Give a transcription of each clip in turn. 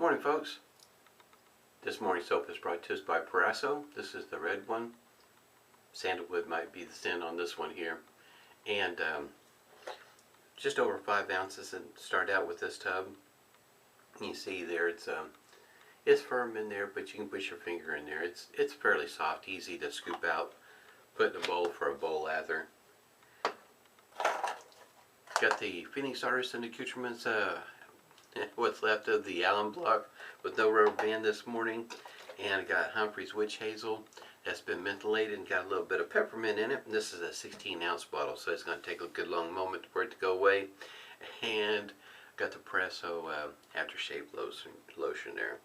Morning, folks. This morning's soap is brought to us by Proraso. This is the red one. Sandalwood might be the scent on this one here. And just over 5 ounces, and start out with this tub. You see there it's firm in there, but you can push your finger in there. It's fairly soft, easy to scoop out. Put in a bowl for a bowl lather. Got the Phoenix Artisan accoutrements, what's left of the Allen block with no rubber band this morning. And I got Humphrey's witch hazel that's been mentholated and got a little bit of peppermint in it. And this is a 16-ounce bottle, so it's going to take a good long moment for it to go away. And got the Proraso Aftershave lotion there.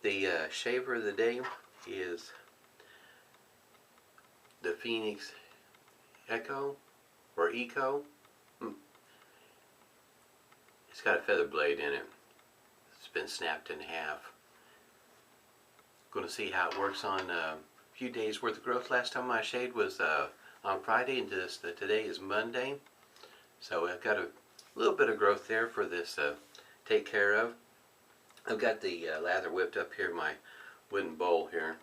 The shaver of the day is the Phoenix ECO or ECO. It's got a feather blade in it. It's been snapped in half. Going to see how it works on a few days worth of growth. Last time I shaved was on Friday, and today is Monday. So I've got a little bit of growth there for this take care of. I've got the lather whipped up here in my wooden bowl here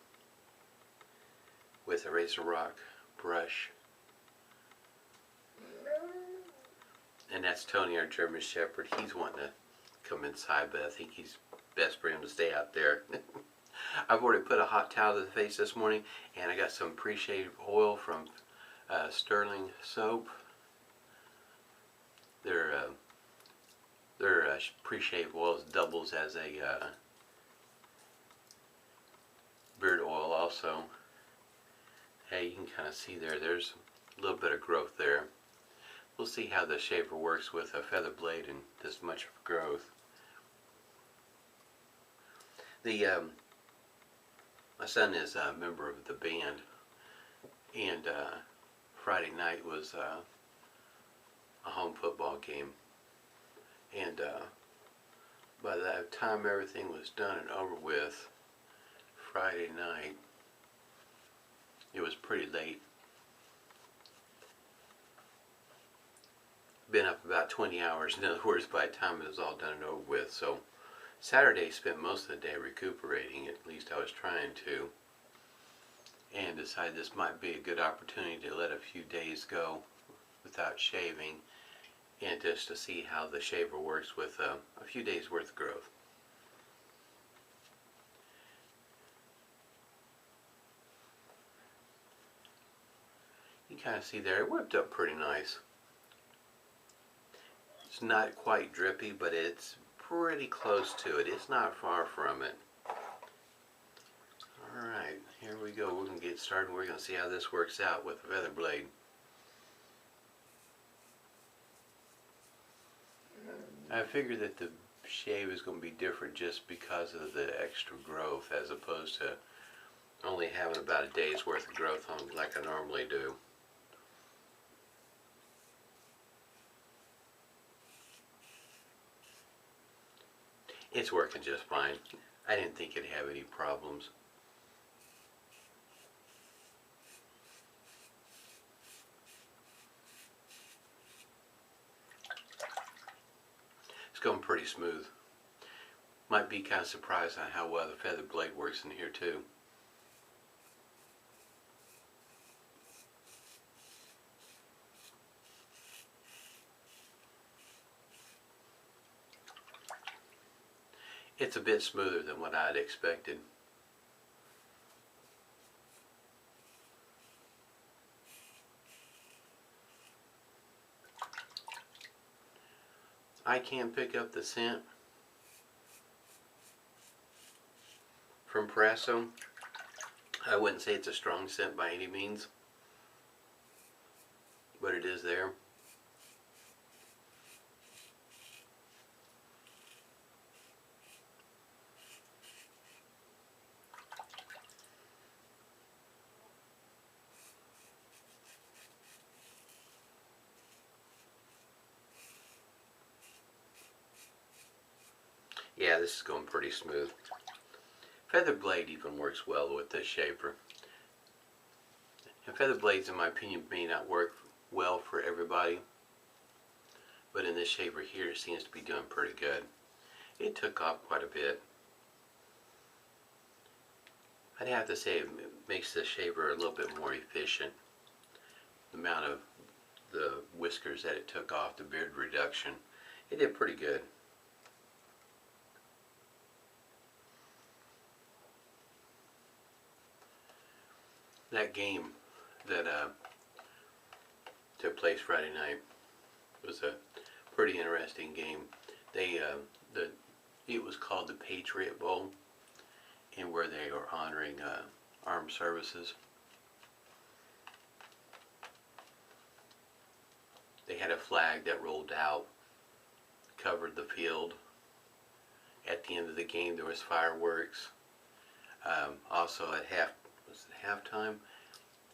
with a RazoRock brush. And that's Tony, our German Shepherd. He's wanting to come inside, but I think he's best for him to stay out there. I've already put a hot towel to the face this morning, and I got some Preshave oil from Stirling soap. Their Preshave oil doubles as a beard oil also. Hey, you can kind of see there's a little bit of growth there. We'll see how the shaver works with a feather blade and this much growth. My son is a member of the band, and Friday night was a home football game. And by the time everything was done and over with, Friday night, it was pretty late. Been up about 20 hours, in other words, by the time it was all done and over with. So Saturday spent most of the day recuperating, at least I was trying to, and decided this might be a good opportunity to let a few days go without shaving, and just to see how the shaver works with a few days worth of growth. You kind of see there, it whipped up pretty nice. It's not quite drippy, but it's pretty close to it. It's not far from it. Alright, here we go. We're going to get started. We're going to see how this works out with the feather blade. I figured that the shave is going to be different just because of the extra growth, as opposed to only having about a day's worth of growth on like I normally do. It's working just fine. I didn't think it'd have any problems. It's going pretty smooth. Might be kind of surprised on how well the feather blade works in here too. It's a bit smoother than what I'd expected. I can pick up the scent from Proraso. I wouldn't say it's a strong scent by any means, but it is there. Yeah, this is going pretty smooth. Feather blade even works well with this shaver. And feather blades, in my opinion, may not work well for everybody, but in this shaver here, it seems to be doing pretty good. It took off quite a bit. I'd have to say it makes the shaver a little bit more efficient. The amount of the whiskers that it took off, the beard reduction, it did pretty good. That game that took place Friday night was a pretty interesting game. It was called the Patriot Bowl, and where they were honoring armed services. They had a flag that rolled out, covered the field. At the end of the game, there was fireworks. Also at halftime,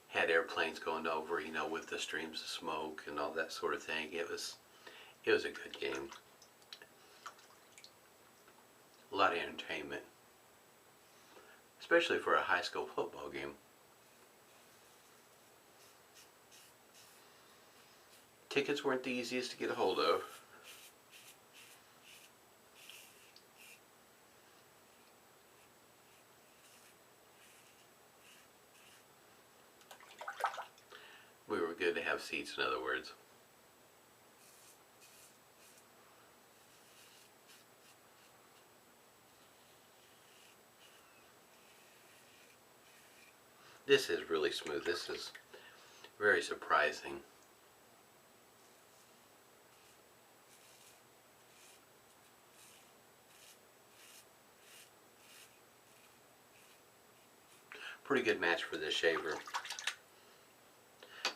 had airplanes going over, you know, with the streams of smoke and all that sort of thing. It was a good game. A lot of entertainment, especially for a high school football game. Tickets weren't the easiest to get a hold of. We were good to have seats, in other words. This is really smooth. This is very surprising. Pretty good match for this shaver.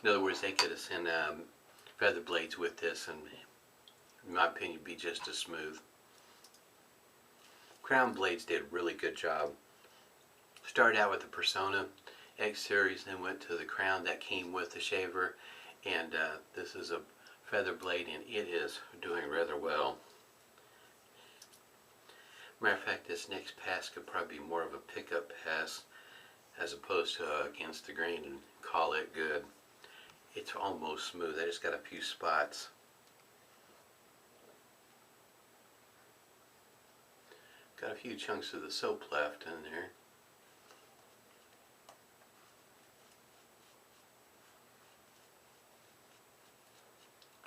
In other words, they could have sent feather blades with this, and in my opinion, be just as smooth. Crown blades did a really good job. Started out with the Persona X series, then went to the crown that came with the shaver, and this is a feather blade, and it is doing rather well. Matter of fact, this next pass could probably be more of a pickup pass as opposed to against the grain and call it good. It's almost smooth. I just got a few spots. Got a few chunks of the soap left in there.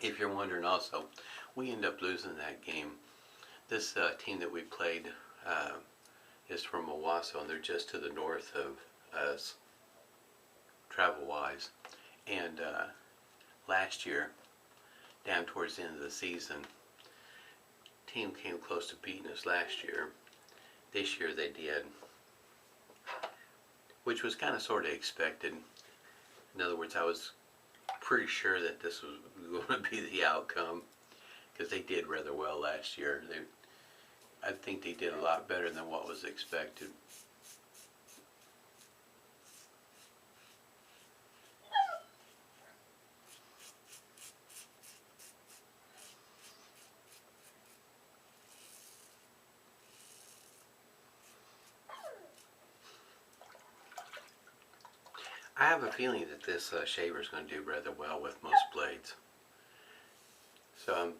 If you're wondering also, we ended up losing that game. This team that we played is from Owasso, and they're just to the north of us, travel-wise. And last year, down towards the end of the season, team came close to beating us last year. This year they did, which was kind of sort of expected. In other words, I was pretty sure that this was going to be the outcome, because they did rather well last year. I think they did a lot better than what was expected. I have a feeling that this shaver is going to do rather well with most blades. So I'm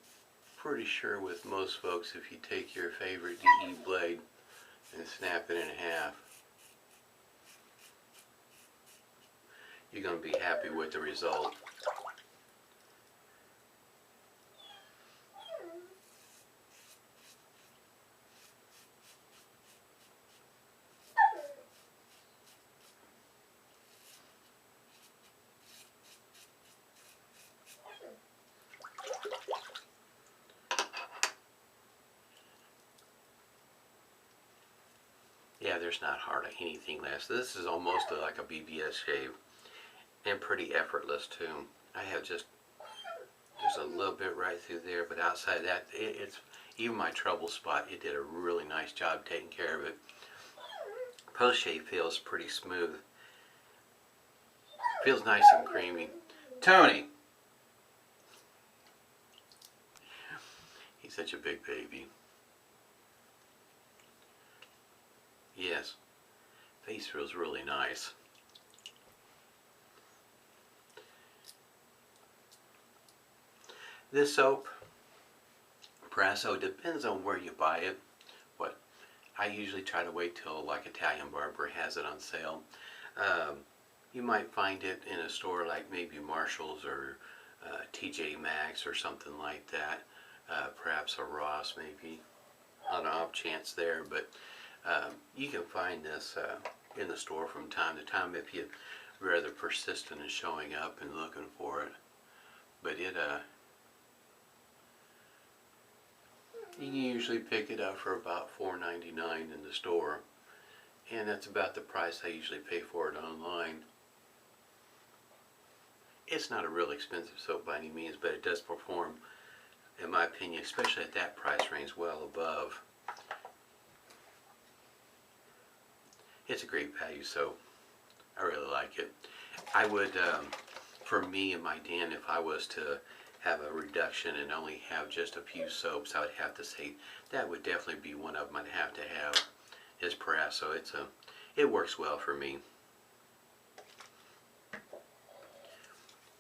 pretty sure with most folks, if you take your favorite DE blade and snap it in half, you're going to be happy with the result. Yeah, there's not hardly anything left. This is almost like a BBS shave, and pretty effortless too. I have just a little bit right through there, but outside that, it's even my trouble spot. It did a really nice job taking care of it. Post shave feels pretty smooth. Feels nice and creamy. Tony, he's such a big baby. Yes, face feels really nice. This soap, Proraso, depends on where you buy it. What I usually try to wait till like Italian Barber has it on sale. Um, you might find it in a store like maybe Marshall's or TJ Maxx or something like that. Perhaps a Ross maybe on an off chance there, but you can find this in the store from time to time if you're rather persistent in showing up and looking for it. But you can usually pick it up for about $4.99 in the store, and that's about the price I usually pay for it online. It's not a real expensive soap by any means, but it does perform, in my opinion, especially at that price range, well above. It's a great value soap. I really like it. I would, for me and my den, if I was to have a reduction and only have just a few soaps, I would have to say that would definitely be one of them I'd have to have, is Proraso. It works well for me.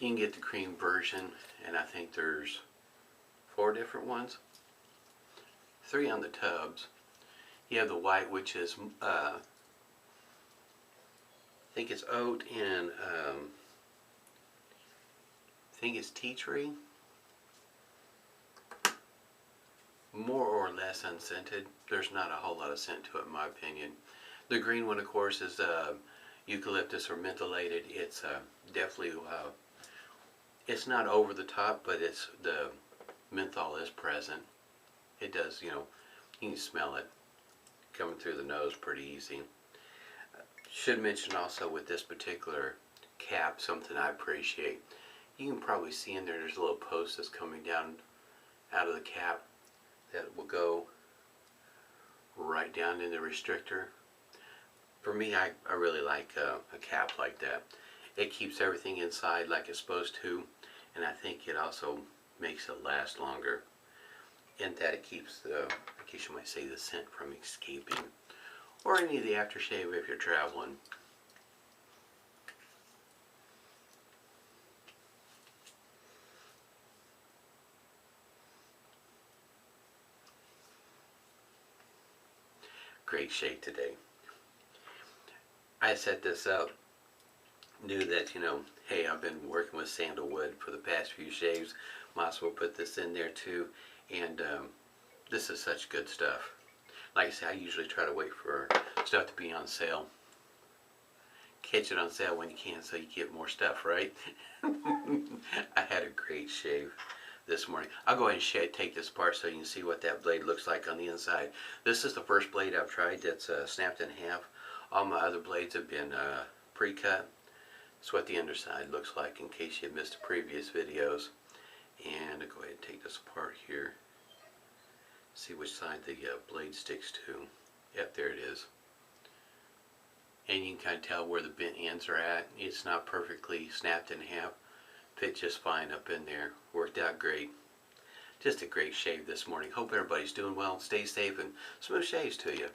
You can get the cream version, and I think there's 4 different ones. 3 on the tubs. You have the white, which is, I think it's oat and, I think it's tea tree. More or less unscented. There's not a whole lot of scent to it in my opinion. The green one, of course, is eucalyptus or mentholated. It's definitely, it's not over the top, but it's the menthol is present. It does, you can smell it coming through the nose pretty easy. Should mention also with this particular cap, something I appreciate. You can probably see in there's a little post that's coming down out of the cap that will go right down in the restrictor. For me, I really like a cap like that. It keeps everything inside like it's supposed to, and I think it also makes it last longer. And that it keeps the, I guess you might say, the scent from escaping. Or any of the aftershave if you're traveling. Great shave today. I set this up, knew that, hey, I've been working with sandalwood for the past few shaves. Might as well put this in there too. And this is such good stuff. Like I say, I usually try to wait for stuff to be on sale. Catch it on sale when you can so you get more stuff, right? I had a great shave this morning. I'll go ahead and take this apart so you can see what that blade looks like on the inside. This is the first blade I've tried that's snapped in half. All my other blades have been pre-cut. That's what the underside looks like in case you missed the previous videos. And I'll go ahead and take this apart here. See which side the blade sticks to. Yep, there it is. And you can kind of tell where the bent ends are at. It's not perfectly snapped in half. Fit just fine up in there. Worked out great. Just a great shave this morning. Hope everybody's doing well. Stay safe and smooth shaves to you.